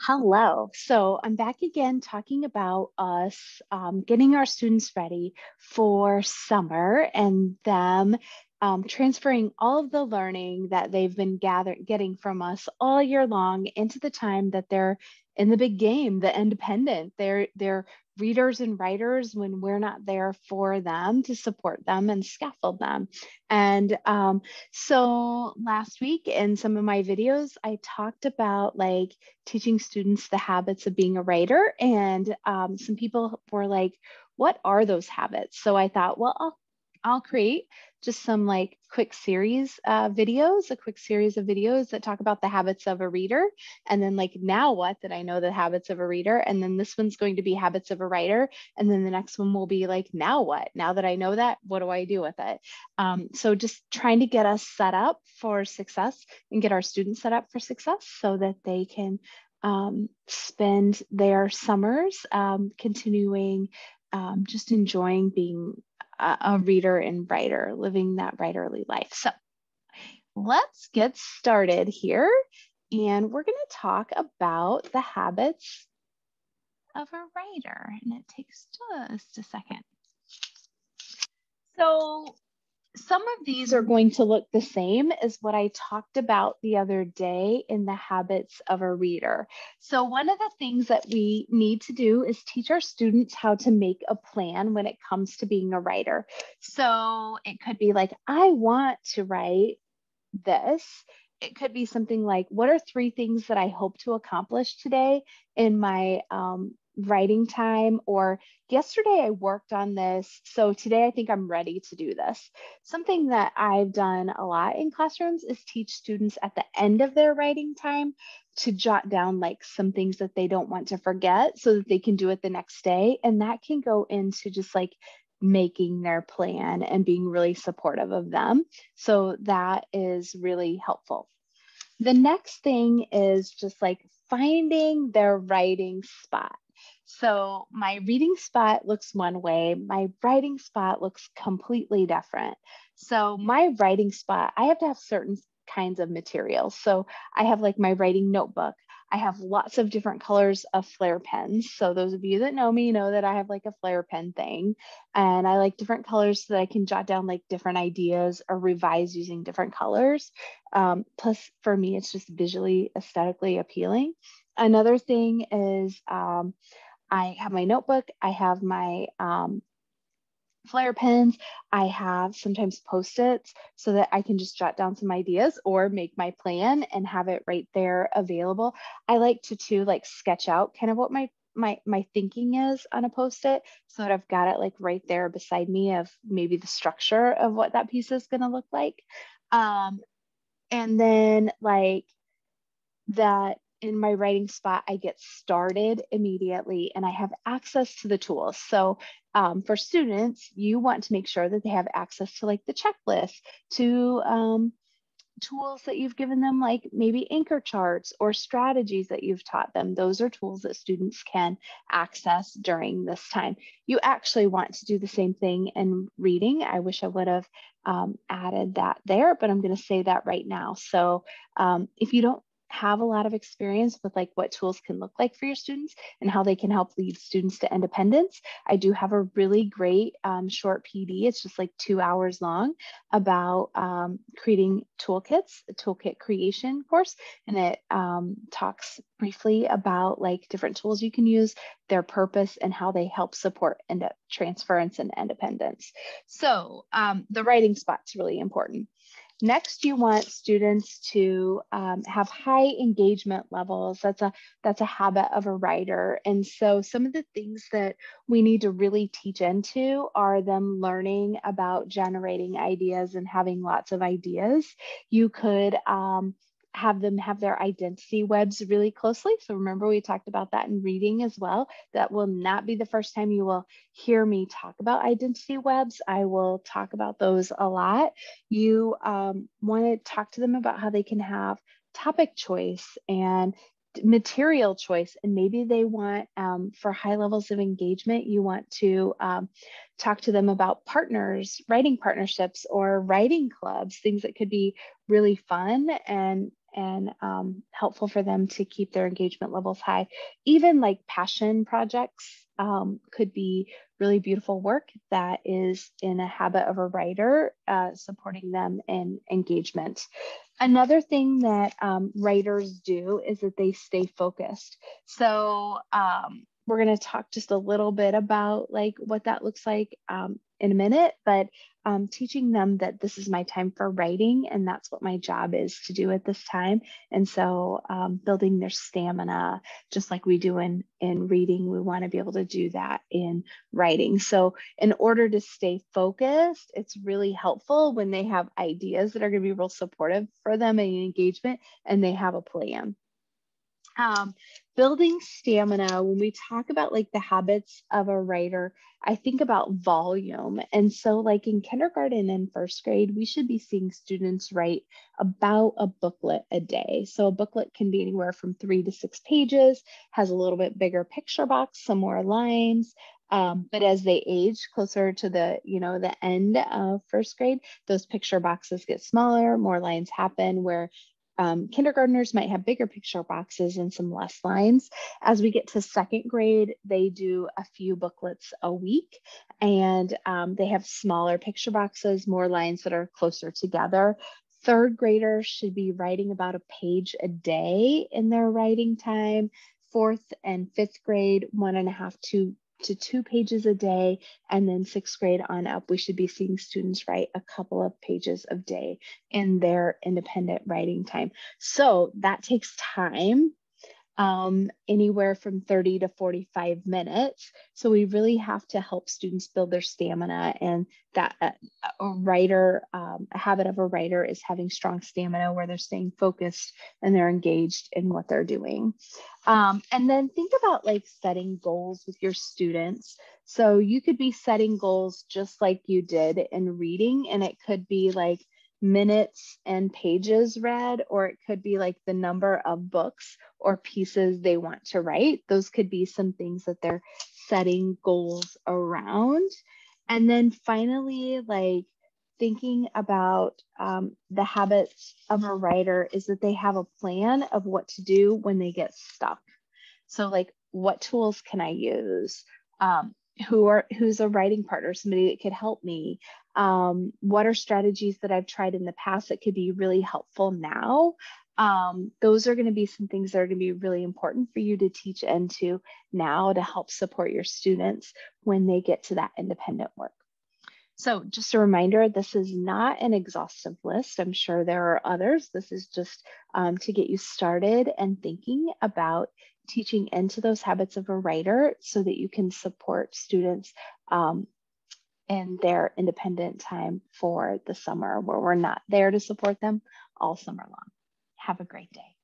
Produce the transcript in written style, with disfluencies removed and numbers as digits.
Hello. So I'm back again talking about us getting our students ready for summer and them transferring all of the learning that they've been getting from us all year long into the time that they're in the big game, the independent. They're readers and writers when we're not there for them to support them and scaffold them. And so last week in some of my videos, I talked about like teaching students the habits of being a writer. And some people were like, what are those habits? So I thought, well, I'll create just some like quick series videos, a quick series of videos that talk about the habits of a reader. And then like, now what did I know the habits of a reader? And then this one's going to be habits of a writer. And then the next one will be like, now what? Now that I know that, what do I do with it? So just trying to get us set up for success and get our students set up for success so that they can spend their summers continuing just enjoying being a reader and writer, living that writerly life. So let's get started here. And we're going to talk about the habits of a writer. And it takes just a second. So some of these are going to look the same as what I talked about the other day in the habits of a reader. So one of the things that we need to do is teach our students how to make a plan when it comes to being a writer. So it could be like, I want to write this. It could be something like, what are 3 things that I hope to accomplish today in my writing time? Or yesterday I worked on this, so today I think I'm ready to do this. Something that I've done a lot in classrooms is teach students at the end of their writing time to jot down like some things that they don't want to forget so that they can do it the next day. And that can go into just like making their plan and being really supportive of them. So that is really helpful. The next thing is just like finding their writing spot. So my reading spot looks one way, my writing spot looks completely different. So my writing spot, I have to have certain kinds of materials. So I have like my writing notebook. I have lots of different colors of Flair pens. So those of you that know me know that I have like a Flair pen thing. And I like different colors so that I can jot down like different ideas or revise using different colors. Plus, for me, it's just visually, aesthetically appealing. Another thing is I have my notebook, I have my Flair pens, I have sometimes Post-its so that I can just jot down some ideas or make my plan and have it right there available. I like to too like sketch out kind of what my thinking is on a Post-it so that I've got it like right there beside me of maybe the structure of what that piece is going to look like. And then like that in my writing spot, I get started immediately and I have access to the tools. So for students, you want to make sure that they have access to like the checklist, to tools that you've given them, like maybe anchor charts or strategies that you've taught them. Those are tools that students can access during this time. You actually want to do the same thing in reading. I wish I would have added that there, but I'm going to say that right now. So if you don't have a lot of experience with like what tools can look like for your students and how they can help lead students to independence, I do have a really great short PD. It's just like 2 hours long about creating toolkits, a toolkit creation course. And it talks briefly about like different tools you can use, their purpose, and how they help support transference and independence. So the writing spot's really important. Next, you want students to have high engagement levels. That's a habit of a writer. And so some of the things that we need to really teach into are them learning about generating ideas and having lots of ideas. You could have them have their identity webs really closely. So remember, we talked about that in reading as well. That will not be the first time you will hear me talk about identity webs. I will talk about those a lot. You want to talk to them about how they can have topic choice and material choice. And maybe they want, for high levels of engagement, you want to talk to them about partners, writing partnerships, or writing clubs, things that could be really fun and helpful for them to keep their engagement levels high. Even like passion projects could be really beautiful work that is in a habit of a writer, supporting them in engagement. Another thing that writers do is that they stay focused. So we're going to talk just a little bit about like what that looks like in a minute, but teaching them that this is my time for writing and that's what my job is to do at this time. And so building their stamina, just like we do in reading, we want to be able to do that in writing. So in order to stay focused, it's really helpful when they have ideas that are going to be real supportive for them in engagement and they have a plan. Building stamina, when we talk about like the habits of a writer, I think about volume. And so like in kindergarten and first grade, we should be seeing students write about a booklet a day. So a booklet can be anywhere from 3 to 6 pages, has a little bit bigger picture box, some more lines. But as they age closer to the, the end of first grade, those picture boxes get smaller, more lines happen where kindergartners might have bigger picture boxes and some less lines. As we get to second grade, they do a few booklets a week and they have smaller picture boxes, more lines that are closer together. Third graders should be writing about a page a day in their writing time. Fourth and fifth grade, 1.5 to 2 pages a day, and then sixth grade on up, we should be seeing students write a couple of pages a day in their independent writing time. So that takes time, anywhere from 30 to 45 minutes. So we really have to help students build their stamina, and that a habit of a writer is having strong stamina where they're staying focused and they're engaged in what they're doing. And then think about like setting goals with your students. So you could be setting goals just like you did in reading, and it could be like minutes and pages read, or it could be like the number of books or pieces they want to write. Those could be some things that they're setting goals around. And then finally, like thinking about the habits of a writer is that they have a plan of what to do when they get stuck. So like, what tools can I use? Who's a writing partner, somebody that could help me? What are strategies that I've tried in the past that could be really helpful now? Those are going to be some things that are going to be really important for you to teach into now to help support your students when they get to that independent work. So just a reminder, this is not an exhaustive list. I'm sure there are others. This is just to get you started and thinking about teaching into those habits of a writer so that you can support students in their independent time for the summer, where we're not there to support them all summer long. Have a great day.